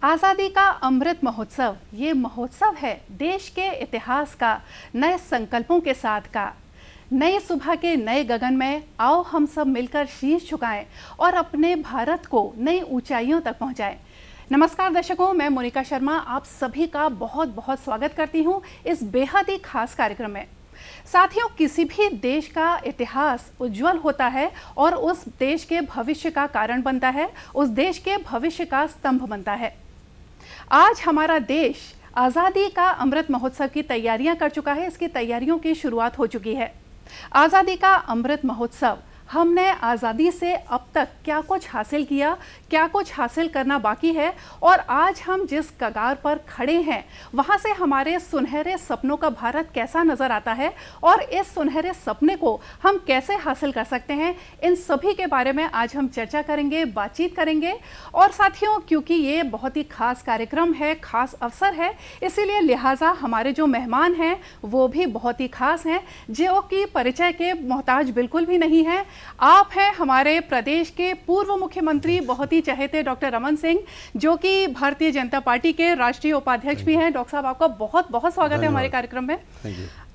आज़ादी का अमृत महोत्सव ये महोत्सव है देश के इतिहास का, नए संकल्पों के साथ का। नई सुबह के नए गगन में आओ हम सब मिलकर शीश झुकाएं और अपने भारत को नई ऊंचाइयों तक पहुंचाएं। नमस्कार दर्शकों, मैं मोनिका शर्मा आप सभी का बहुत बहुत स्वागत करती हूं इस बेहद ही खास कार्यक्रम में। साथियों, किसी भी देश का इतिहास उज्जवल होता है और उस देश के भविष्य का कारण बनता है, उस देश के भविष्य का स्तंभ बनता है। आज हमारा देश आज़ादी का अमृत महोत्सव की तैयारियां कर चुका है। इसकी तैयारियों की शुरुआत हो चुकी है। आज़ादी का अमृत महोत्सव, हमने आज़ादी से अब तक क्या कुछ हासिल किया, क्या कुछ हासिल करना बाकी है और आज हम जिस कगार पर खड़े हैं वहाँ से हमारे सुनहरे सपनों का भारत कैसा नज़र आता है और इस सुनहरे सपने को हम कैसे हासिल कर सकते हैं, इन सभी के बारे में आज हम चर्चा करेंगे, बातचीत करेंगे। और साथियों, क्योंकि ये बहुत ही खास कार्यक्रम है, खास अवसर है, इसीलिए लिहाजा हमारे जो मेहमान हैं वो भी बहुत ही खास हैं, जो कि परिचय के मोहताज बिल्कुल भी नहीं है। आप हैं हमारे प्रदेश के पूर्व मुख्यमंत्री, बहुत ही चहेते डॉक्टर रमन सिंह, जो कि भारतीय जनता पार्टी के राष्ट्रीय उपाध्यक्ष भी हैं। डॉक्टर साहब, आपका बहुत बहुत स्वागत है हमारे कार्यक्रम में।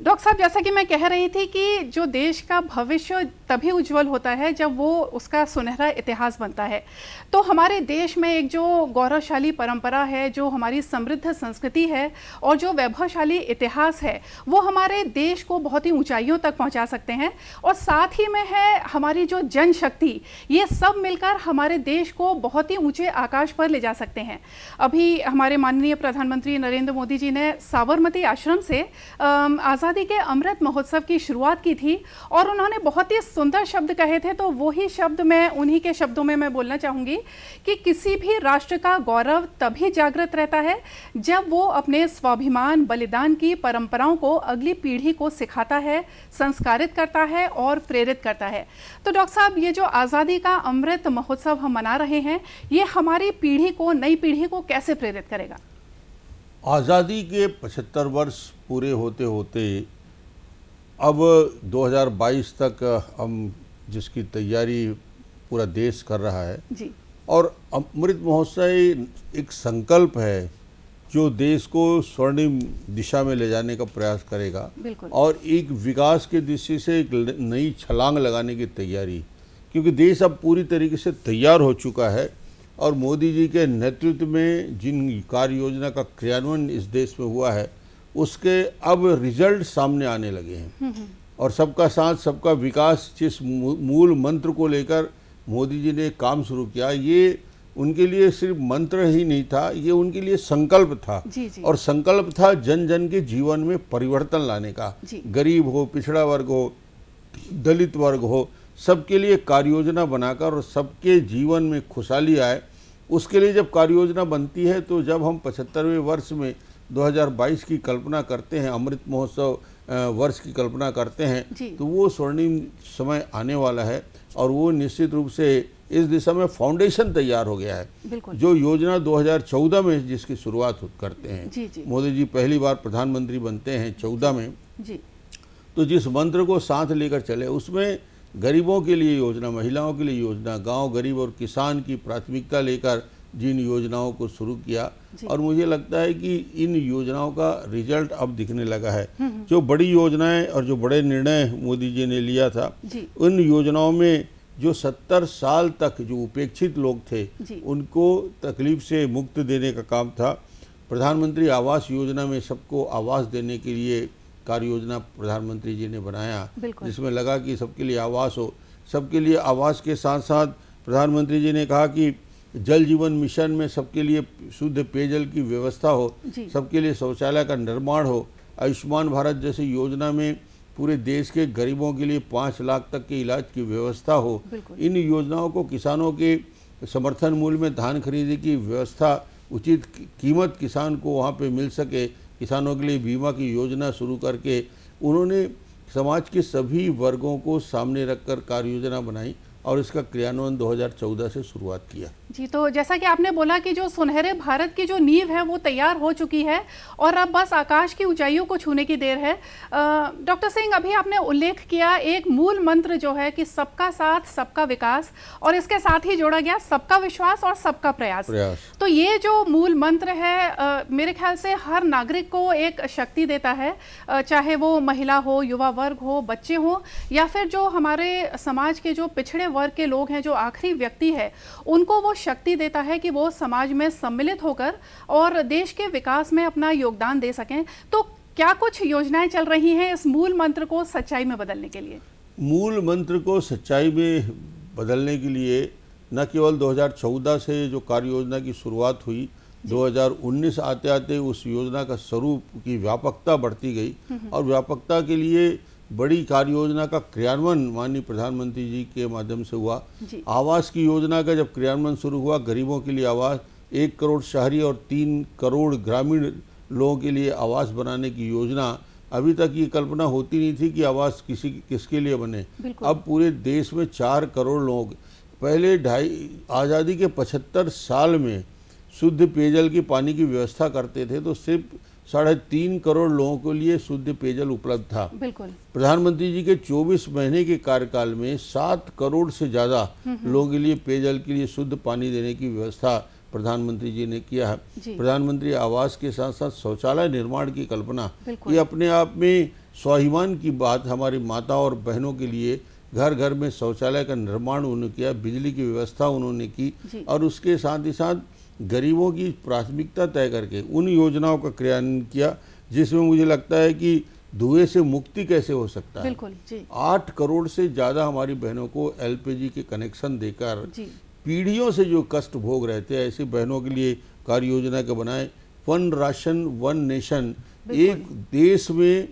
डॉक्टर साहब, जैसा कि मैं कह रही थी कि जो देश का भविष्य तभी उज्जवल होता है जब वो उसका सुनहरा इतिहास बनता है। तो हमारे देश में एक जो गौरवशाली परंपरा है, जो हमारी समृद्ध संस्कृति है और जो वैभवशाली इतिहास है, वो हमारे देश को बहुत ही ऊंचाइयों तक पहुंचा सकते हैं। और साथ ही में है हमारी जो जनशक्ति, ये सब मिलकर हमारे देश को बहुत ही ऊंचे आकाश पर ले जा सकते हैं। अभी हमारे माननीय प्रधानमंत्री नरेंद्र मोदी जी ने साबरमती आश्रम से आज़ादी के अमृत महोत्सव की शुरुआत की थी और उन्होंने बहुत ही सुंदर शब्द कहे थे। तो वही शब्द मैं उन्हीं के शब्दों में मैं बोलना चाहूँगी कि किसी भी राष्ट्र का गौरव तभी जागृत रहता है जब वो अपने स्वाभिमान, बलिदान की परंपराओं को अगली पीढ़ी को सिखाता है, संस्कारित करता है और प्रेरित करता है। तो डॉक्टर साहब, ये जो आज़ादी का अमृत महोत्सव हम मना रहे हैं, ये हमारी पीढ़ी को, नई पीढ़ी को कैसे प्रेरित करेगा? आज़ादी के 75 वर्ष पूरे होते होते अब 2022 तक हम जिसकी तैयारी पूरा देश कर रहा है जी। और अमृत महोत्सव एक संकल्प है जो देश को स्वर्णिम दिशा में ले जाने का प्रयास करेगा और एक विकास की दृष्टि से एक नई छलांग लगाने की तैयारी, क्योंकि देश अब पूरी तरीके से तैयार हो चुका है और मोदी जी के नेतृत्व में जिन कार्य योजना का क्रियान्वयन इस देश में हुआ है उसके अब रिजल्ट सामने आने लगे हैं। और सबका साथ सबका विकास जिस मूल मंत्र को लेकर मोदी जी ने काम शुरू किया, ये उनके लिए सिर्फ मंत्र ही नहीं था, ये उनके लिए संकल्प था। जी जी। और संकल्प था जन जन के जीवन में परिवर्तन लाने का। गरीब हो, पिछड़ा वर्ग हो, दलित वर्ग हो, सबके लिए कार्य योजना बनाकर और सबके जीवन में खुशहाली आए, उसके लिए जब कार्य योजना बनती है तो जब हम 75वें वर्ष में 2022 की कल्पना करते हैं, अमृत महोत्सव वर्ष की कल्पना करते हैं, तो वो स्वर्णिम समय आने वाला है और वो निश्चित रूप से इस दिशा में फाउंडेशन तैयार हो गया है। जो योजना 2014 में जिसकी शुरुआत करते हैं, मोदी जी पहली बार प्रधानमंत्री बनते हैं 14 में, तो जिस मंत्र को साथ लेकर चले उसमें गरीबों के लिए योजना, महिलाओं के लिए योजना, गांव गरीब और किसान की प्राथमिकता लेकर जिन योजनाओं को शुरू किया और मुझे लगता है कि इन योजनाओं का रिजल्ट अब दिखने लगा है। जो बड़ी योजनाएं और जो बड़े निर्णय मोदी जी ने लिया था, उन योजनाओं में जो 70 साल तक जो उपेक्षित लोग थे उनको तकलीफ से मुक्त देने का काम था। प्रधानमंत्री आवास योजना में सबको आवास देने के लिए कार्य योजना प्रधानमंत्री जी ने बनाया, जिसमें लगा कि सबके लिए आवास हो। सबके लिए आवास के साथ साथ प्रधानमंत्री जी ने कहा कि जल जीवन मिशन में सबके लिए शुद्ध पेयजल की व्यवस्था हो, सबके लिए शौचालय का निर्माण हो। आयुष्मान भारत जैसी योजना में पूरे देश के गरीबों के लिए 5 लाख तक के इलाज की व्यवस्था हो। इन योजनाओं को किसानों के समर्थन मूल्य में धान खरीदने की व्यवस्था, उचित कीमत किसान को वहाँ पे मिल सके, किसानों के लिए बीमा की योजना शुरू करके उन्होंने समाज के सभी वर्गों को सामने रखकर कार्य योजना बनाई और इसका क्रियान्वयन 2014 से शुरुआत किया। जी, तो जैसा कि आपने बोला कि जो सुनहरे भारत की जो नींव है वो तैयार हो चुकी है और अब बस आकाश की ऊंचाइयों को छूने की देर है। डॉक्टर सिंह, अभी आपने उल्लेख किया एक मूल मंत्र जो है कि सबका साथ सबका विकास, और इसके साथ ही जोड़ा गया सबका विश्वास और सबका प्रयास। तो ये जो मूल मंत्र है मेरे ख्याल से हर नागरिक को एक शक्ति देता है, चाहे वो महिला हो, युवा वर्ग हो, बच्चे हो, या फिर जो हमारे समाज के जो पिछड़े वर्ग के लोग हैं, जो आखिरी व्यक्ति है, उनको वो शक्ति देता है कि वो समाज में सम्मिलित होकर और देश के विकास में अपना योगदान दे सकें। तो क्या कुछ योजनाएं चल रही हैं इस मूल मंत्र को सच्चाई में बदलने के लिए? मूल मंत्र को सच्चाई में बदलने के लिए न केवल 2014 से जो कार्य योजना की शुरुआत हुई, 2019 आते आते उस योजना का स्वरूप की व्यापकता बढ़ती गई और व्यापकता के लिए बड़ी कार्य योजना का क्रियान्वयन माननीय प्रधानमंत्री जी के माध्यम से हुआ। आवास की योजना का जब क्रियान्वयन शुरू हुआ, गरीबों के लिए आवास, 1 करोड़ शहरी और 3 करोड़ ग्रामीण लोगों के लिए आवास बनाने की योजना, अभी तक ये कल्पना होती नहीं थी कि आवास किसके लिए बने। अब पूरे देश में 4 करोड़ लोग, पहले आज़ादी के 75 साल में शुद्ध पेयजल की पानी की व्यवस्था करते थे तो सिर्फ 3.5 करोड़ लोगों के लिए शुद्ध पेयजल उपलब्ध था। प्रधानमंत्री जी के 24 महीने के कार्यकाल में 7 करोड़ से ज़्यादा लोगों के लिए पेयजल के लिए शुद्ध पानी देने की व्यवस्था प्रधानमंत्री जी ने किया है। प्रधानमंत्री आवास के साथ साथ शौचालय निर्माण की कल्पना, ये अपने आप में स्वाभिमान की बात। हमारी माता और बहनों के लिए घर घर में शौचालय का निर्माण उन्होंने किया, बिजली की व्यवस्था उन्होंने की और उसके साथ ही साथ गरीबों की प्राथमिकता तय करके उन योजनाओं का क्रियान्वयन किया जिसमें मुझे लगता है कि धुएं से मुक्ति कैसे हो सकता है। 8 करोड़ से ज़्यादा हमारी बहनों को LPG के कनेक्शन देकर पीढ़ियों से जो कष्ट भोग रहे थे, ऐसी बहनों के लिए कार्य योजना का बनाए। वन राशन वन नेशन, एक देश में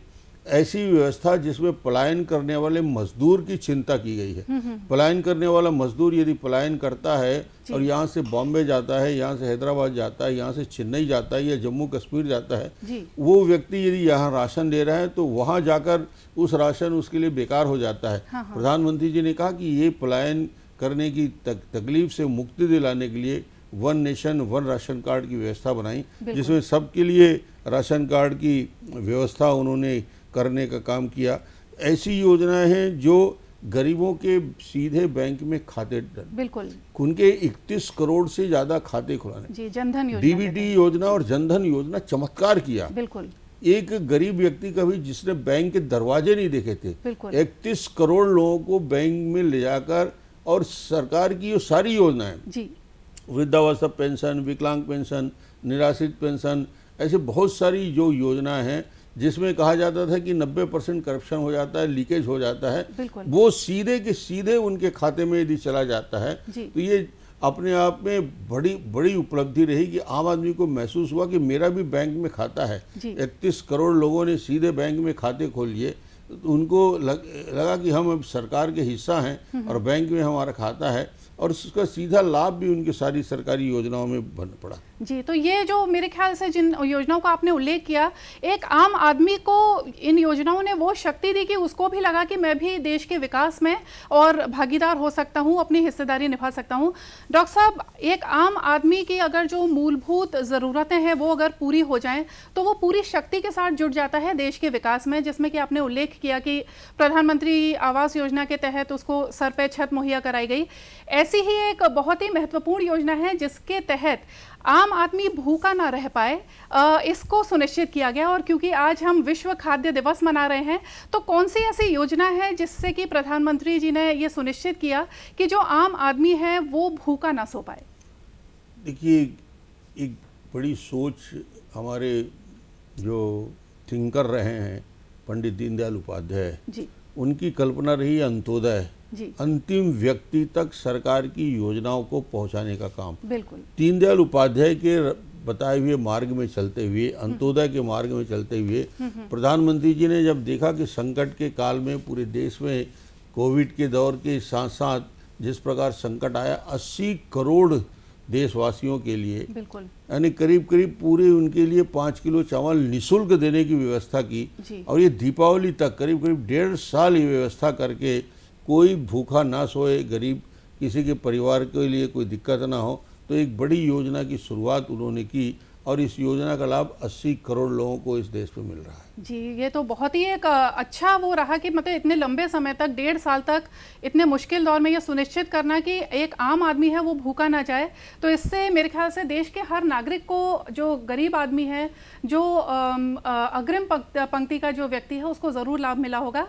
ऐसी व्यवस्था जिसमें पलायन करने वाले मजदूर की चिंता की गई है। पलायन करने वाला मजदूर यदि पलायन करता है और यहाँ से बॉम्बे जाता है, यहाँ से हैदराबाद जाता है, यहाँ से चेन्नई जाता है या जम्मू कश्मीर जाता है, वो व्यक्ति यदि यहाँ राशन ले रहा है तो वहाँ जाकर उस राशन उसके लिए बेकार हो जाता है। प्रधानमंत्री जी ने कहा कि ये पलायन करने की तकलीफ से मुक्ति दिलाने के लिए one nation one ration card की व्यवस्था बनाई, जिसमें सबके लिए राशन कार्ड की व्यवस्था उन्होंने करने का काम किया। ऐसी योजनाएं हैं जो गरीबों के सीधे बैंक में खाते, उनके 31 करोड़ से ज्यादा खाते खुलाने, जनधन योजना, DBT योजना और जनधन योजना चमत्कार किया। एक गरीब व्यक्ति का भी जिसने बैंक के दरवाजे नहीं देखे थे, 31 करोड़ लोगों को बैंक में ले जाकर, और सरकार की ये सारी योजनाएं, वृद्धावस्था पेंशन, विकलांग पेंशन, निराश्रित पेंशन, ऐसे बहुत सारी जो योजनाएं हैं जिसमें कहा जाता था कि 90% करप्शन हो जाता है, लीकेज हो जाता है, वो सीधे के सीधे उनके खाते में यदि चला जाता है तो ये अपने आप में बड़ी उपलब्धि रही कि आम आदमी को महसूस हुआ कि मेरा भी बैंक में खाता है। 31 करोड़ लोगों ने सीधे बैंक में खाते खोल लिए, उनको लगा कि हम अब सरकार के हिस्सा हैं और बैंक में हमारा खाता है, और उसका सीधा लाभ भी उनकी सारी सरकारी योजनाओं में बन पड़ा। जी, तो ये जो मेरे ख्याल से जिन योजनाओं का आपने उल्लेख किया, एक आम आदमी को इन योजनाओं ने वो शक्ति दी कि उसको भी लगा कि मैं भी देश के विकास में और भागीदार हो सकता हूँ, अपनी हिस्सेदारी निभा सकता हूँ। डॉक्टर साहब, एक आम आदमी की अगर जो मूलभूत ज़रूरतें हैं वो अगर पूरी हो जाएं तो वो पूरी शक्ति के साथ जुट जाता है देश के विकास में, जिसमें कि आपने उल्लेख किया कि प्रधानमंत्री आवास योजना के तहत उसको सर पे छत मुहैया कराई गई। ऐसी ही एक बहुत ही महत्वपूर्ण योजना है जिसके तहत आम आदमी भूखा ना रह पाए, इसको सुनिश्चित किया गया। और क्योंकि आज हम विश्व खाद्य दिवस मना रहे हैं, तो कौन सी ऐसी योजना है जिससे कि प्रधानमंत्री जी ने ये सुनिश्चित किया कि जो आम आदमी है वो भूखा ना सो पाए? देखिए, एक बड़ी सोच हमारे जो थिंकर रहे हैं पंडित दीनदयाल उपाध्याय, उनकी कल्पना रही अंत्योदय, अंतिम व्यक्ति तक सरकार की योजनाओं को पहुंचाने का काम। दीनदयाल उपाध्याय के बताए हुए मार्ग में चलते हुए, अंत्योदय के मार्ग में चलते हुए, प्रधानमंत्री जी ने जब देखा कि संकट के काल में पूरे देश में कोविड के दौर के साथ साथ जिस प्रकार संकट आया, 80 करोड़ देशवासियों के लिए, यानी करीब करीब पूरे उनके लिए 5 किलो चावल निःशुल्क देने की व्यवस्था की। और ये दीपावली तक करीब करीब 1.5 साल ये व्यवस्था करके कोई भूखा ना सोए, गरीब किसी के परिवार के लिए कोई दिक्कत ना हो, तो एक बड़ी योजना की शुरुआत उन्होंने की और इस योजना का लाभ 80 करोड़ लोगों को इस देश में मिल रहा है। जी, ये तो बहुत ही एक अच्छा वो रहा कि मतलब इतने लंबे समय तक, 1.5 साल तक, इतने मुश्किल दौर में ये सुनिश्चित करना कि एक आम आदमी है वो भूखा ना जाए। तो इससे मेरे ख्याल से देश के हर नागरिक को, जो गरीब आदमी है, जो अग्रिम पंक्ति का जो व्यक्ति है, उसको ज़रूर लाभ मिला होगा।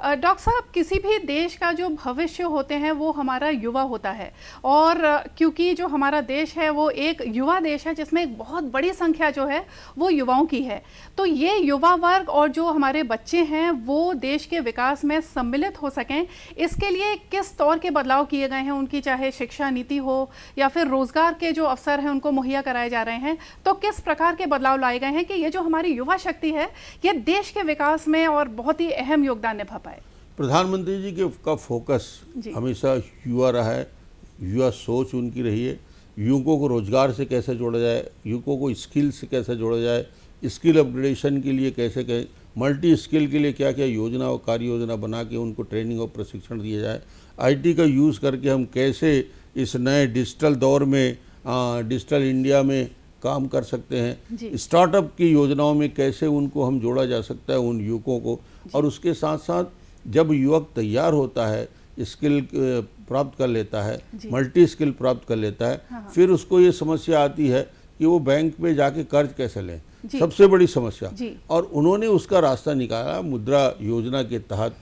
डॉक्टर साहब, किसी भी देश का जो भविष्य होते हैं वो हमारा युवा होता है, और क्योंकि जो हमारा देश है वो एक युवा देश है जिसमें एक बहुत बड़ी संख्या जो है वो युवाओं की है, तो ये युवा वर्ग और जो हमारे बच्चे हैं वो देश के विकास में सम्मिलित हो सकें, इसके लिए किस तौर के बदलाव किए गए हैं उनकी, चाहे शिक्षा नीति हो या फिर रोजगार के जो अवसर हैं उनको मुहैया कराए जा रहे हैं, तो किस प्रकार के बदलाव लाए गए हैं कि ये जो हमारी युवा शक्ति है ये देश के विकास में और बहुत ही अहम योगदान निभा पाए? प्रधानमंत्री जी के का फोकस हमेशा युवा रहा है, युवा सोच उनकी रही है। युवकों को रोजगार से कैसे जोड़ा जाए, युवकों को स्किल से कैसे जोड़ा जाए, स्किल अपग्रेडेशन के लिए कैसे मल्टी स्किल के लिए क्या क्या योजना और कार्य योजना बना के उनको ट्रेनिंग और प्रशिक्षण दिया जाए। आईटी का यूज़ करके हम कैसे इस नए डिजिटल दौर में, डिजिटल इंडिया में काम कर सकते हैं। स्टार्टअप की योजनाओं में कैसे उनको हम जोड़ा जा सकता है उन युवकों को, और उसके साथ साथ जब युवक तैयार होता है, स्किल प्राप्त कर लेता है, मल्टी स्किल प्राप्त कर लेता है, फिर उसको ये समस्या आती है कि वो बैंक में जाके कर्ज कैसे लें, सबसे बड़ी समस्या। और उन्होंने उसका रास्ता निकाला। मुद्रा योजना के तहत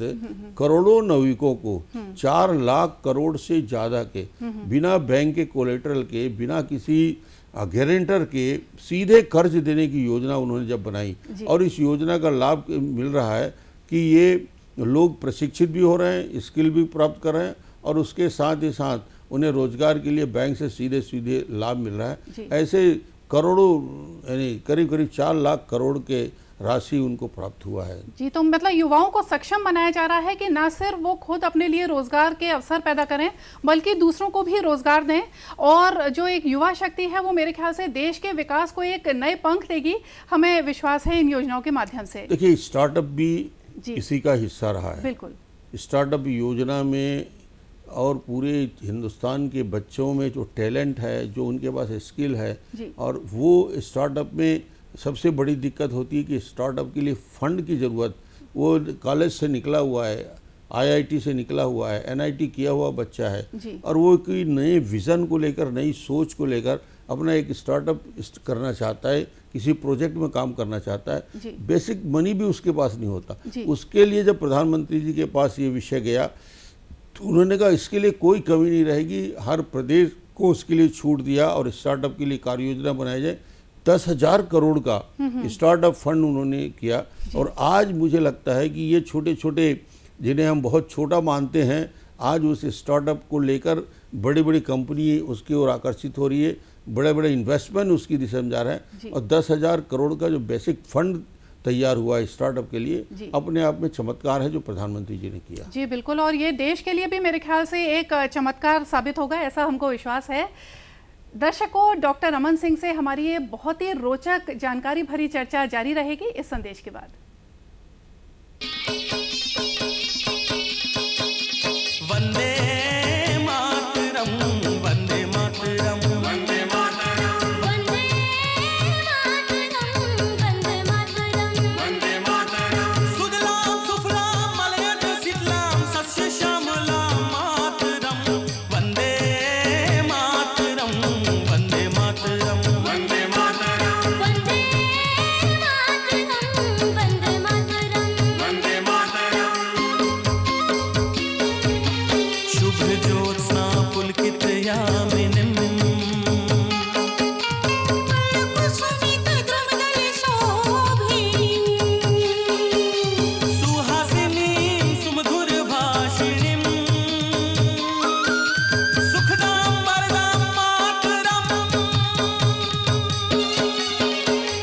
करोड़ों नागरिकों को 4 लाख करोड़ से ज़्यादा के बिना बैंक के कोलेटरल के, बिना किसी गारंटर के सीधे कर्ज देने की योजना उन्होंने जब बनाई, और इस योजना का लाभ मिल रहा है कि ये लोग प्रशिक्षित भी हो रहे हैं, स्किल भी प्राप्त कर रहे हैं, और उसके साथ ही साथ उन्हें रोजगार के लिए बैंक से सीधे सीधे लाभ मिल रहा है। ऐसे करोड़ों, यानी करीब करीब 4 लाख करोड़ के राशि उनको प्राप्त हुआ है। जी, तो मतलब युवाओं को सक्षम बनाया जा रहा है कि ना सिर्फ वो खुद अपने लिए रोजगार के अवसर पैदा करें, बल्कि दूसरों को भी रोजगार दें, और जो एक युवा शक्ति है वो मेरे ख्याल से देश के विकास को एक नए पंख देगी, हमें विश्वास है इन योजनाओं के माध्यम से। देखिए, स्टार्टअप भी इसी का हिस्सा रहा है। बिल्कुल, स्टार्टअप योजना में और पूरे हिंदुस्तान के बच्चों में जो टैलेंट है, जो उनके पास स्किल है, और वो स्टार्टअप में सबसे बड़ी दिक्कत होती है कि स्टार्टअप के लिए फंड की ज़रूरत, वो कॉलेज से निकला हुआ है, आईआईटी से निकला हुआ है, एनआईटी किया हुआ बच्चा है, और वो कोई नए विज़न को लेकर, नई सोच को लेकर अपना एक स्टार्टअप करना चाहता है, किसी प्रोजेक्ट में काम करना चाहता है, बेसिक मनी भी उसके पास नहीं होता। उसके लिए जब प्रधानमंत्री जी के पास ये विषय गया तो उन्होंने कहा इसके लिए कोई कमी नहीं रहेगी, हर प्रदेश को उसके लिए छूट दिया और स्टार्टअप के लिए कार्य योजना बनाई जाए। 10,000 करोड़ का स्टार्टअप फंड उन्होंने किया, और आज मुझे लगता है कि ये छोटे छोटे, जिन्हें हम बहुत छोटा मानते हैं, आज उस स्टार्टअप को लेकर बड़ी बड़ी कंपनी उसकी ओर आकर्षित हो रही है, बड़े बड़े इन्वेस्टमेंट उसकी दिशा में जा रहे हैं, और 10,000 करोड़ का जो बेसिक फंड तैयार हुआ है स्टार्टअप के लिए, अपने आप में चमत्कार है जो प्रधानमंत्री जी ने किया। जी बिल्कुल, और ये देश के लिए भी मेरे ख्याल से एक चमत्कार साबित होगा, ऐसा हमको विश्वास है। दर्शकों, डॉक्टर रमन सिंह से हमारी ये बहुत ही रोचक जानकारी भरी चर्चा जारी रहेगी इस संदेश के बाद। वंदे मातरम, वंदे मातरम, वंदे मातरम, वंदे मातरम, वंदे मातरम, सुजलाम सुफलाम मलयज शीतलाम सस्य श्यामलाम मातरम, वंदे मातरम, वंदे मातरम, वंदे मातरम, वंदे मातरम, वंदे मातरम, वंदे मातरम। शुभ ज्योत्स्ना पुलकित यामिनीं सुहासिनीं सुमधुर भाषिणीं सुखदां वरदां मातरम्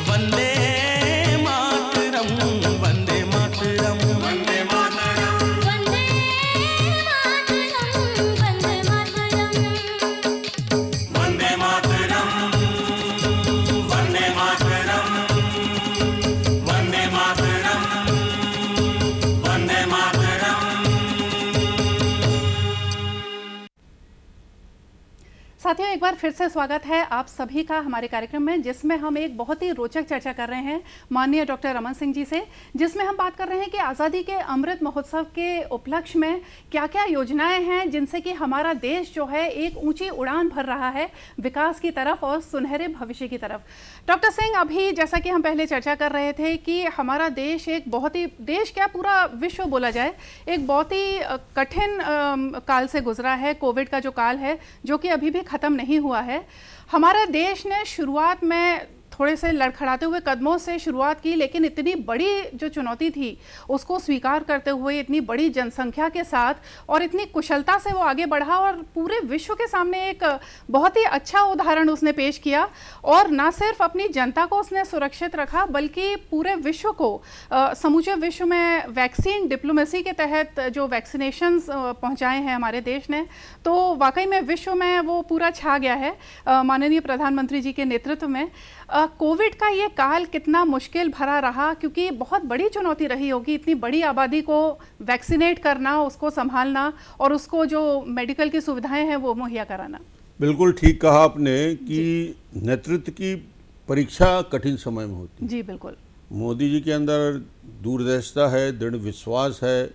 वंदे मातरम्, वंदे मातरम्, वंदे मातरम्, वंदे मातरम्, वंदे मातरम्। साथियों, एक बार फिर से स्वागत है आप सभी का हमारे कार्यक्रम में, जिसमें हम एक बहुत ही रोचक चर्चा कर रहे हैं माननीय डॉक्टर रमन सिंह जी से, जिसमें हम बात कर रहे हैं कि आज़ादी के अमृत महोत्सव के उपलक्ष्य में क्या क्या योजनाएं हैं जिनसे कि हमारा देश जो है एक ऊंची उड़ान भर रहा है विकास की तरफ और सुनहरे भविष्य की तरफ। डॉक्टर सिंह, अभी जैसा कि हम पहले चर्चा कर रहे थे कि हमारा देश एक बहुत ही, देश क्या पूरा विश्व बोला जाए, एक बहुत ही कठिन काल से गुजरा है। कोविड का जो काल है जो कि अभी भी ख़त्म नहीं हुआ है। हमारे देश ने शुरुआत में थोड़े से लड़खड़ाते हुए कदमों से शुरुआत की, लेकिन इतनी बड़ी जो चुनौती थी उसको स्वीकार करते हुए इतनी बड़ी जनसंख्या के साथ और इतनी कुशलता से वो आगे बढ़ा और पूरे विश्व के सामने एक बहुत ही अच्छा उदाहरण उसने पेश किया। और ना सिर्फ अपनी जनता को उसने सुरक्षित रखा बल्कि पूरे विश्व को, समूचे विश्व में वैक्सीन डिप्लोमेसी के तहत जो वैक्सीनेशंस पहुंचाए हैं हमारे देश ने, तो वाकई में विश्व में वो पूरा छा गया है माननीय प्रधानमंत्री जी के नेतृत्व में। कोविड का ये काल कितना मुश्किल भरा रहा, क्योंकि बहुत बड़ी चुनौती रही होगी इतनी बड़ी आबादी को वैक्सीनेट करना, उसको संभालना और उसको जो मेडिकल की सुविधाएं हैं वो मुहैया कराना। बिल्कुल ठीक कहा आपने कि नेतृत्व की परीक्षा कठिन समय में होती है। जी बिल्कुल। मोदी जी के अंदर दूरदर्शिता है, दृढ़ विश्वास है,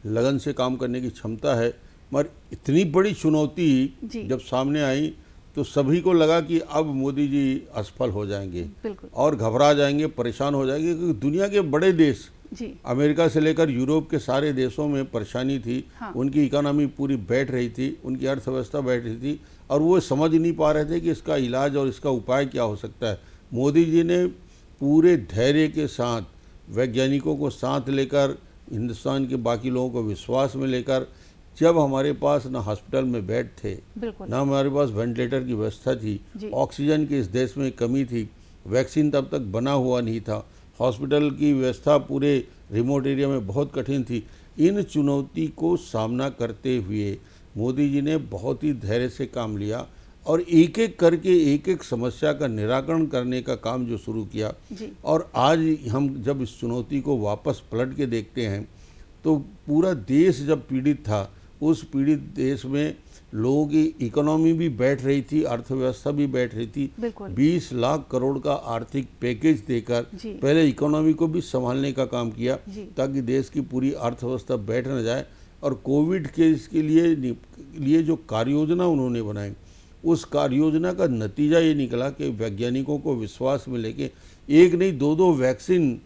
लगन से काम करने की क्षमता है, मगर इतनी बड़ी चुनौती जब सामने आई तो सभी को लगा कि अब मोदी जी असफल हो जाएंगे और घबरा जाएंगे, परेशान हो जाएंगे, क्योंकि दुनिया के बड़े देश जी, अमेरिका से लेकर यूरोप के सारे देशों में परेशानी थी। हाँ। उनकी इकोनॉमी पूरी बैठ रही थी, उनकी अर्थव्यवस्था बैठ रही थी और वो समझ नहीं पा रहे थे कि इसका इलाज और इसका उपाय क्या हो सकता है। मोदी जी ने पूरे धैर्य के साथ, वैज्ञानिकों को साथ लेकर, हिंदुस्तान के बाकी लोगों को विश्वास में लेकर, जब हमारे पास ना हॉस्पिटल में बेड थे, ना हमारे पास वेंटिलेटर की व्यवस्था थी, ऑक्सीजन की इस देश में कमी थी, वैक्सीन तब तक बना हुआ नहीं था, हॉस्पिटल की व्यवस्था पूरे रिमोट एरिया में बहुत कठिन थी। इन चुनौती को सामना करते हुए मोदी जी ने बहुत ही धैर्य से काम लिया और एक एक करके एक एक समस्या का निराकरण करने का काम जो शुरू किया। और आज हम जब इस चुनौती को वापस पलट के देखते हैं तो पूरा देश जब पीड़ित था, उस पीड़ित देश में लोगों की इकोनॉमी भी बैठ रही थी, अर्थव्यवस्था भी बैठ रही थी। 20 लाख करोड़ का आर्थिक पैकेज देकर पहले इकोनॉमी को भी संभालने का काम किया ताकि देश की पूरी अर्थव्यवस्था बैठ न जाए। और कोविड के इसके लिए जो कार्य योजना उन्होंने बनाई, उस कार्य योजना का नतीजा ये निकला कि वैज्ञानिकों को विश्वास में लेके एक नहीं दो वैक्सीन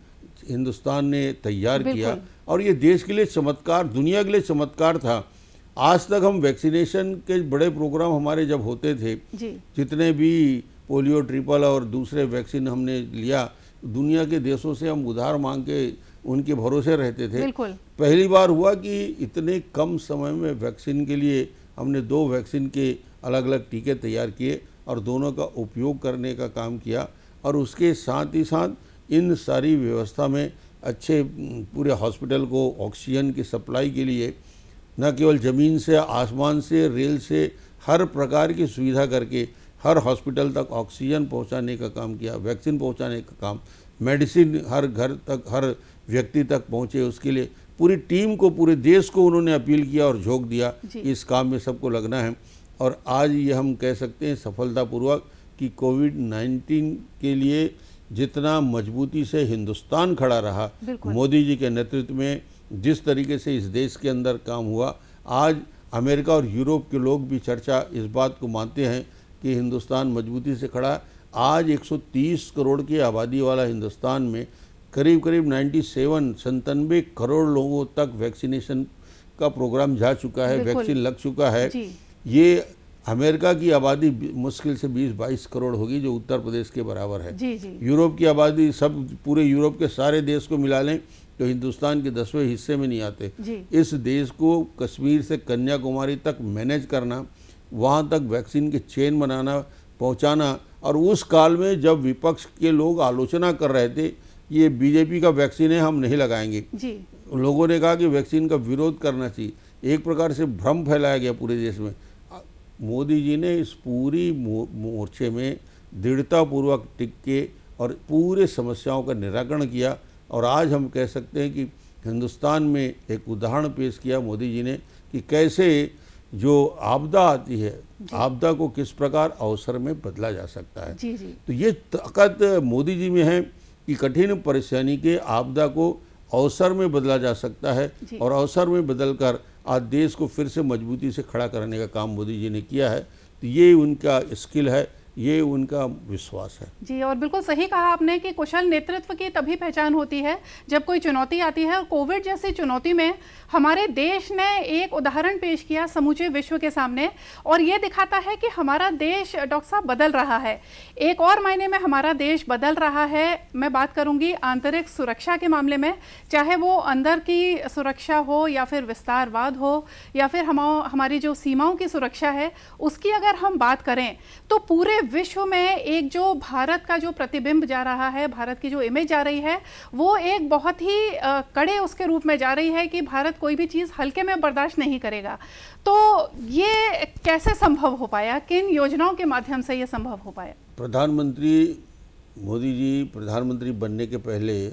हिंदुस्तान ने तैयार किया और ये देश के लिए चमत्कार, दुनिया के लिए चमत्कार था। आज तक हम वैक्सीनेशन के बड़े प्रोग्राम हमारे जब होते थे, जितने भी पोलियो, ट्रिपल और दूसरे वैक्सीन हमने लिया, दुनिया के देशों से हम उधार मांग के उनके भरोसे रहते थे। पहली बार हुआ कि इतने कम समय में वैक्सीन के लिए हमने 2 वैक्सीन के अलग अलग टीके तैयार किए और दोनों का उपयोग करने का काम किया। और उसके साथ ही साथ इन सारी व्यवस्था में अच्छे पूरे हॉस्पिटल को ऑक्सीजन की सप्लाई के लिए न केवल ज़मीन से, आसमान से, रेल से, हर प्रकार की सुविधा करके हर हॉस्पिटल तक ऑक्सीजन पहुंचाने का काम किया, वैक्सीन पहुंचाने का काम, मेडिसिन हर घर तक, हर व्यक्ति तक पहुंचे, उसके लिए पूरी टीम को, पूरे देश को उन्होंने अपील किया और झोंक दिया इस काम में सबको लगना है। और आज ये हम कह सकते हैं सफलतापूर्वक कि कोविड-19 के लिए जितना मजबूती से हिंदुस्तान खड़ा रहा, मोदी जी के नेतृत्व में जिस तरीके से इस देश के अंदर काम हुआ, आज अमेरिका और यूरोप के लोग भी चर्चा इस बात को मानते हैं कि हिंदुस्तान मजबूती से खड़ा। आज 130 करोड़ की आबादी वाला हिंदुस्तान में करीब करीब 97 करोड़ लोगों तक वैक्सीनेशन का प्रोग्राम जा चुका है, वैक्सीन लग चुका है। ये अमेरिका की आबादी मुश्किल से 20-22 करोड़ होगी, जो उत्तर प्रदेश के बराबर है। यूरोप की आबादी, सब पूरे यूरोप के सारे देश को मिला लें तो हिंदुस्तान के 10वें हिस्से में नहीं आते। इस देश को कश्मीर से कन्याकुमारी तक मैनेज करना, वहाँ तक वैक्सीन के चेन बनाना, पहुँचाना, और उस काल में जब विपक्ष के लोग आलोचना कर रहे थे ये बीजेपी का वैक्सीन है, हम नहीं लगाएंगे, लोगों ने कहा कि वैक्सीन का विरोध करना चाहिए, एक प्रकार से भ्रम फैलाया गया पूरे देश में। मोदी जी ने इस पूरी मोर्चे में दृढ़तापूर्वक टिक के और पूरे समस्याओं का निराकरण किया। और आज हम कह सकते हैं कि हिंदुस्तान में एक उदाहरण पेश किया मोदी जी ने कि कैसे जो आपदा आती है आपदा को किस प्रकार अवसर में बदला जा सकता है। जी जी तो ये ताकत मोदी जी में है कि कठिन परेशानी के आपदा को अवसर में बदला जा सकता है जी। और अवसर में बदलकर आज देश को फिर से मजबूती से खड़ा करने का काम मोदी जी ने किया है। तो ये उनका स्किल है, ये उनका विश्वास है। जी, और बिल्कुल सही कहा आपने कि कुशल नेतृत्व की तभी पहचान होती है जब कोई चुनौती आती है, और कोविड जैसी चुनौती में हमारे देश ने एक उदाहरण पेश किया समूचे विश्व के सामने, और ये दिखाता है कि हमारा देश डॉक्टर साहब बदल रहा है। एक और मायने में हमारा देश बदल रहा है। मैं बात करूंगी आंतरिक सुरक्षा के मामले में, चाहे वो अंदर की सुरक्षा हो या फिर विस्तारवाद हो या फिर हमारी जो सीमाओं की सुरक्षा है उसकी अगर हम बात करें तो पूरे विश्व में एक जो भारत का जो प्रतिबिंब जा रहा है, भारत की जो इमेज जा रही है, वो एक बहुत ही कड़े उसके रूप में जा रही है कि भारत कोई भी चीज़ हल्के में बर्दाश्त नहीं करेगा। तो ये कैसे संभव हो पाया, किन योजनाओं के माध्यम से ये संभव हो पाया? प्रधानमंत्री मोदी जी प्रधानमंत्री बनने के पहले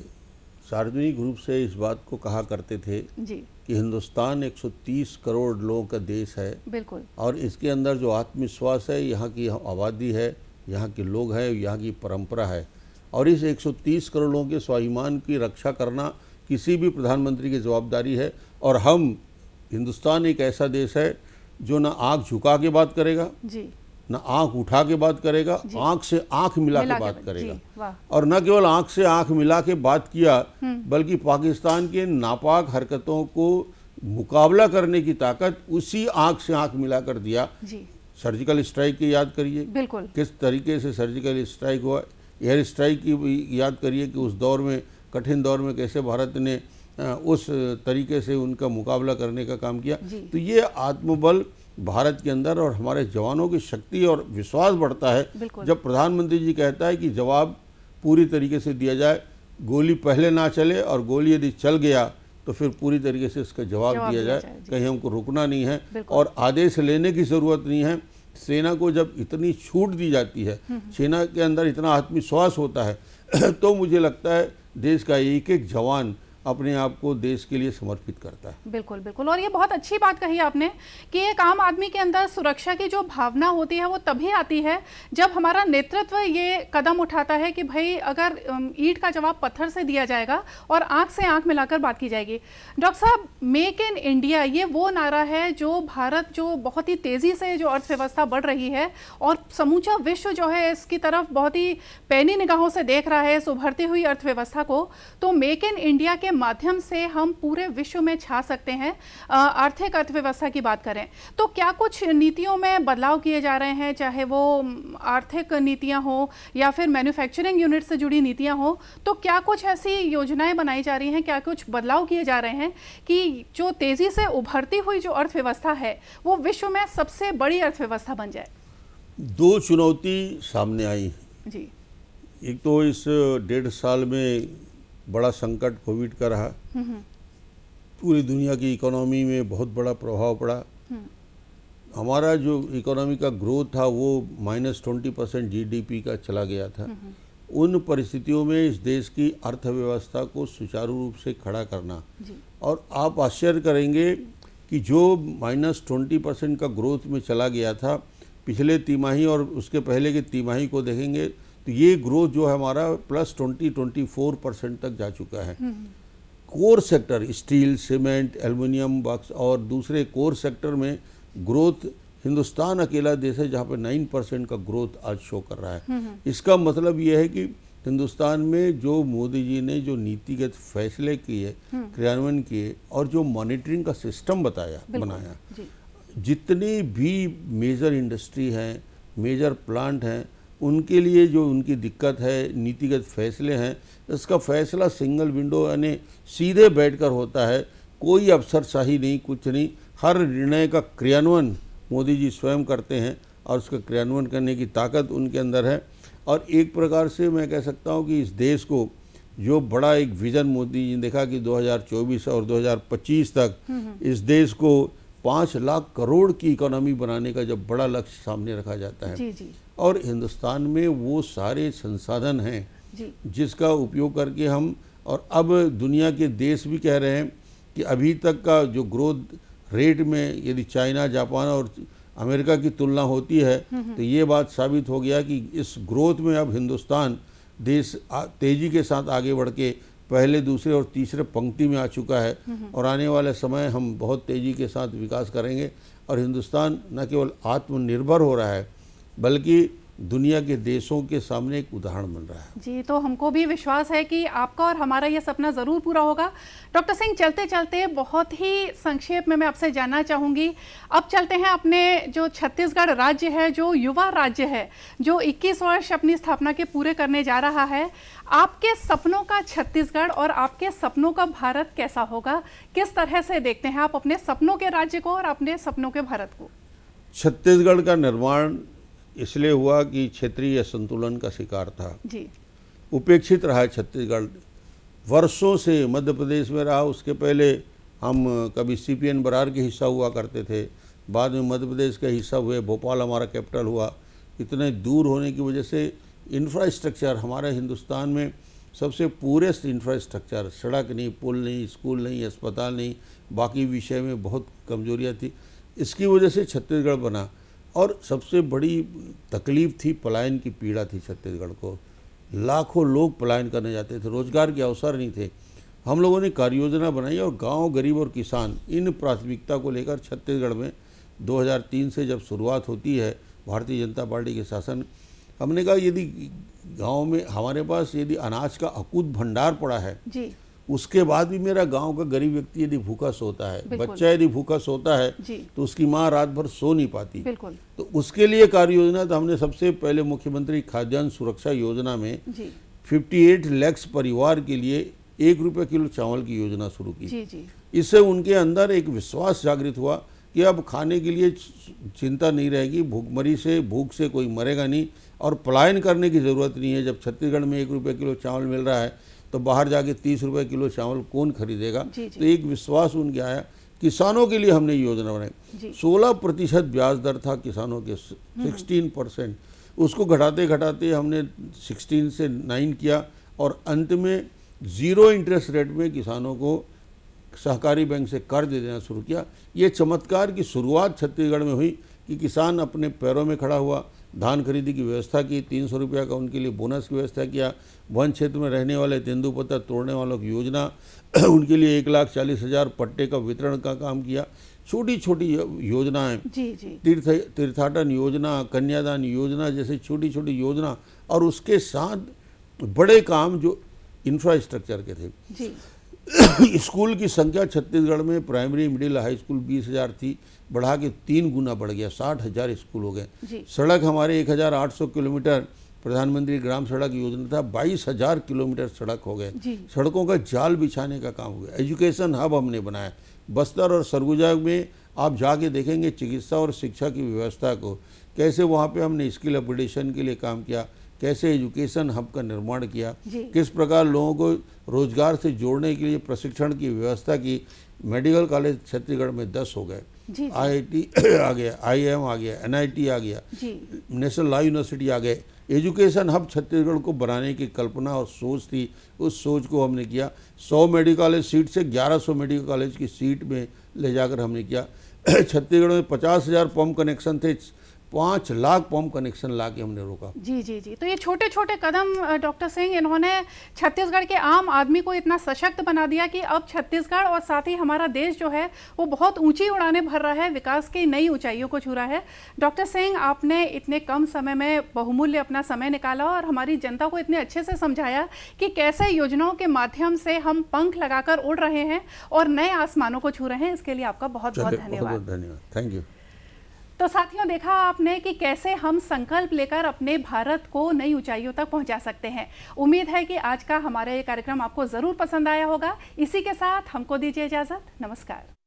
सार्वजनिक रूप से इस बात को कहा करते थे जी कि हिंदुस्तान 130 करोड़ लोगों का देश है, बिल्कुल, और इसके अंदर जो आत्मविश्वास है, यहाँ की आबादी है, यहाँ के लोग हैं, यहाँ की परंपरा है, और इस 130 करोड़ लोगों के स्वाभिमान की रक्षा करना किसी भी प्रधानमंत्री की जवाबदारी है। और हम हिंदुस्तान एक ऐसा देश है जो ना आँख झुका के बात करेगा, जी ना आँख उठा के बात करेगा, आँख से आँख मिला के बात जी, करेगा। वाह, और न केवल आँख से आँख मिला के बात किया, बल्कि पाकिस्तान के नापाक हरकतों को मुकाबला करने की ताकत उसी आँख से आँख मिलाकर दिया। जी सर्जिकल स्ट्राइक की याद करिए, बिल्कुल, किस तरीके से सर्जिकल स्ट्राइक हुआ। एयर स्ट्राइक की भी याद करिए कि उस दौर में, कठिन दौर में, कैसे भारत ने उस तरीके से उनका मुकाबला करने का काम किया। जी। तो ये आत्मबल भारत के अंदर और हमारे जवानों की शक्ति और विश्वास बढ़ता है बिल्कुल। जब प्रधानमंत्री जी कहता है कि जवाब पूरी तरीके से दिया जाए, गोली पहले ना चले और गोली यदि चल गया तो फिर पूरी तरीके से इसका जवाब दिया जाए। जी। कहीं हमको रुकना नहीं है बिल्कुल। और आदेश लेने की ज़रूरत नहीं है। सेना को जब इतनी छूट दी जाती है, सेना के अंदर इतना आत्मविश्वास होता है तो मुझे लगता है देश का एक एक जवान अपने आप को देश के लिए समर्पित करता है। बिल्कुल बिल्कुल, और ये बहुत अच्छी बात कही आपने कि एक आम आदमी के अंदर सुरक्षा की जो भावना होती है वो तभी आती है जब हमारा नेतृत्व ये कदम उठाता है कि भाई अगर ईंट का जवाब पत्थर से दिया जाएगा और आंख से आंख मिलाकर बात की जाएगी। डॉक्टर साहब, मेक इन इंडिया ये वो नारा है जो भारत जो बहुत ही तेज़ी से जो अर्थव्यवस्था बढ़ रही है और समूचा विश्व जो है इसकी तरफ बहुत ही पैनी निगाहों से देख रहा है इस उभरती हुई अर्थव्यवस्था को। तो मेक इन इंडिया के माध्यम से हम पूरे विश्व में छा सकते हैं। आर्थिक अर्थव्यवस्था की बात करें तो क्या कुछ नीतियों में बदलाव किए जा रहे हैं, चाहे वो आर्थिक नीतियां हो या फिर मैन्युफैक्चरिंग यूनिट से जुड़ी नीतियां हो, तो क्या कुछ ऐसी योजनाएं बनाई जा रही हैं, क्या कुछ बदलाव किए जा रहे हैं कि जो तेजी से उभरती हुई जो अर्थव्यवस्था है वो विश्व में सबसे बड़ी अर्थव्यवस्था बन जाए? दो चुनौती सामने आई जी, एक तो इस 1.5 साल में बड़ा संकट कोविड का रहा, पूरी दुनिया की इकोनॉमी में बहुत बड़ा प्रभाव पड़ा। हमारा जो इकोनॉमी का ग्रोथ था वो -20% जीडीपी का चला गया था। उन परिस्थितियों में इस देश की अर्थव्यवस्था को सुचारू रूप से खड़ा करना, और आप आश्चर्य करेंगे कि जो -20% का ग्रोथ में चला गया था, पिछले तिमाही और उसके पहले के तिमाही को देखेंगे तो ये ग्रोथ जो है हमारा +24% तक जा चुका है। Core sector steel, cement, aluminium, box और दूसरे कोर सेक्टर में ग्रोथ हिंदुस्तान अकेला देश है जहाँ पे 9% का ग्रोथ आज शो कर रहा है। इसका मतलब ये है कि हिंदुस्तान में जो मोदी जी ने जो नीतिगत फैसले किए, क्रियान्वयन किए और जो मॉनिटरिंग का सिस्टम बनाया, जितनी भी मेजर इंडस्ट्री हैं, मेजर प्लांट हैं, उनके लिए जो उनकी दिक्कत है, नीतिगत फैसले हैं, इसका फैसला सिंगल विंडो यानी सीधे बैठकर होता है। कोई अफसरशाही नहीं, कुछ नहीं। हर निर्णय का क्रियान्वयन मोदी जी स्वयं करते हैं और उसका क्रियान्वयन करने की ताकत उनके अंदर है। और एक प्रकार से मैं कह सकता हूँ कि इस देश को जो बड़ा एक विज़न मोदी जी ने देखा कि 2024 और 2025 तक इस देश को 5 लाख करोड़ की इकोनॉमी बनाने का जब बड़ा लक्ष्य सामने रखा जाता है, जी, और हिंदुस्तान में वो सारे संसाधन हैं जिसका उपयोग करके हम, और अब दुनिया के देश भी कह रहे हैं कि अभी तक का जो ग्रोथ रेट में यदि चाइना, जापान और अमेरिका की तुलना होती है तो ये बात साबित हो गया कि इस ग्रोथ में अब हिंदुस्तान देश तेजी के साथ आगे बढ़ के पहले, दूसरे और तीसरे पंक्ति में आ चुका है और आने वाले समय हम बहुत तेजी के साथ विकास करेंगे और हिंदुस्तान न केवल आत्मनिर्भर हो रहा है बल्कि दुनिया के देशों के सामने एक उदाहरण बन रहा है। जी, तो हमको भी विश्वास है कि आपका और हमारा ये सपना ज़रूर पूरा होगा। डॉक्टर सिंह, चलते चलते बहुत ही संक्षेप में मैं आपसे जानना चाहूँगी, अब चलते हैं अपने जो छत्तीसगढ़ राज्य है, जो युवा राज्य है, जो 21 वर्ष अपनी स्थापना के पूरे करने जा रहा है, आपके सपनों का छत्तीसगढ़ और आपके सपनों का भारत कैसा होगा? किस तरह से देखते हैं आप अपने सपनों के राज्य को और अपने सपनों के भारत को? छत्तीसगढ़ का निर्माण इसलिए हुआ कि क्षेत्रीय असंतुलन का शिकार था जी। उपेक्षित रहा है छत्तीसगढ़ वर्षों से। मध्य प्रदेश में रहा, उसके पहले हम कभी CPN बरार के हिस्सा हुआ करते थे, बाद में मध्य प्रदेश का हिस्सा हुए, भोपाल हमारा कैपिटल हुआ। इतने दूर होने की वजह से इंफ्रास्ट्रक्चर हमारे हिंदुस्तान में सबसे पूरेस्ट इंफ्रास्ट्रक्चर, सड़क नहीं, पुल नहीं, स्कूल नहीं, अस्पताल नहीं, बाकी विषय में बहुत कमजोरियाँ थी। इसकी वजह से छत्तीसगढ़ बना और सबसे बड़ी तकलीफ थी, पलायन की पीड़ा थी छत्तीसगढ़ को। लाखों लोग पलायन करने जाते थे, रोजगार के अवसर नहीं थे। हम लोगों ने कार्य योजना बनाई और गांव, गरीब और किसान, इन प्राथमिकता को लेकर छत्तीसगढ़ में 2003 से जब शुरुआत होती है भारतीय जनता पार्टी के शासन, हमने कहा यदि गांव में हमारे पास यदि अनाज का अकूत भंडार पड़ा है जी, उसके बाद भी मेरा गांव का गरीब व्यक्ति यदि भूखा सोता है, बच्चा यदि भूखा सोता है तो उसकी माँ रात भर सो नहीं पाती। तो उसके लिए कार्य योजना, तो हमने सबसे पहले मुख्यमंत्री खाद्यान्न सुरक्षा योजना में 58 लाख परिवार के लिए 1 रुपये किलो चावल की योजना शुरू की। इससे उनके अंदर एक विश्वास जागृत हुआ कि अब खाने के लिए चिंता नहीं रहेगी, भूख से कोई मरेगा नहीं और पलायन करने की ज़रूरत नहीं है। जब छत्तीसगढ़ में 1 रुपये किलो चावल मिल रहा है तो बाहर जाके 30 रुपये किलो चावल कौन खरीदेगा? तो एक विश्वास उनके आया। किसानों के लिए हमने योजना बनाई। 16% ब्याज दर था किसानों के, 16%, उसको घटाते घटाते हमने 16 से 9 किया और अंत में 0 इंटरेस्ट रेट में किसानों को सहकारी बैंक से कर्ज देना शुरू किया। ये चमत्कार की शुरुआत छत्तीसगढ़ में हुई कि किसान अपने पैरों में खड़ा हुआ, धान खरीदी की व्यवस्था की, 300 रुपया का उनके लिए बोनस की व्यवस्था किया, वन क्षेत्र में रहने वाले तेंदुपत्ता तोड़ने वालों की योजना, उनके लिए 1,40,000 पट्टे का वितरण का काम किया। छोटी छोटी योजनाएं, तीर्थाटन योजना, कन्यादान योजना जैसे छोटी छोटी योजना, और उसके साथ बड़े काम जो इंफ्रास्ट्रक्चर के थे। स्कूल की संख्या छत्तीसगढ़ में प्राइमरी, मिडिल, हाई स्कूल 20,000 थी, बढ़ा के 3 गुना बढ़ गया, 60,000 स्कूल हो गए। सड़क हमारे 1,800 किलोमीटर प्रधानमंत्री ग्राम सड़क योजना था, 22,000 किलोमीटर सड़क हो गए। सड़कों का जाल बिछाने का काम हो गया। एजुकेशन हब हमने बनाया। बस्तर और सरगुजा में आप जाके देखेंगे चिकित्सा और शिक्षा की व्यवस्था को, कैसे वहाँ पे हमने स्किल अपग्रेडेशन के लिए काम किया, कैसे एजुकेशन हब का निर्माण किया, किस प्रकार लोगों को रोजगार से जोड़ने के लिए प्रशिक्षण की व्यवस्था की। मेडिकल कॉलेज छत्तीसगढ़ में 10 हो गए, IIT आ गया, IIM आ गया, NIT आ गया, नेशनल लॉ यूनिवर्सिटी आ गए। एजुकेशन हब छत्तीसगढ़ को बनाने की कल्पना और सोच थी, उस सोच को हमने किया। 100 मेडिकल कॉलेज सीट से 1100 मेडिकल कॉलेज की सीट में ले जाकर हमने किया। छत्तीसगढ़ में 50,000 पंप कनेक्शन थे, 5 लाख पंप कनेक्शन ला के हमने रोका। जी। तो ये छोटे छोटे कदम डॉक्टर सिंह, इन्होंने छत्तीसगढ़ के आम आदमी को इतना सशक्त बना दिया कि अब छत्तीसगढ़ और साथ ही हमारा देश जो है वो बहुत ऊंची उड़ानें भर रहा है, विकास की नई ऊंचाइयों को छू रहा है। डॉक्टर सिंह, आपने इतने कम समय में बहुमूल्य अपना समय निकाला और हमारी जनता को इतने अच्छे से समझाया कि कैसे योजनाओं के माध्यम से हम पंख लगाकर उड़ रहे हैं और नए आसमानों को छू रहे हैं। इसके लिए आपका बहुत बहुत धन्यवाद। Thank you. तो साथियों, देखा आपने कि कैसे हम संकल्प लेकर अपने भारत को नई ऊंचाइयों तक पहुंचा सकते हैं। उम्मीद है कि आज का हमारा ये कार्यक्रम आपको ज़रूर पसंद आया होगा। इसी के साथ हमको दीजिए इजाज़त। नमस्कार।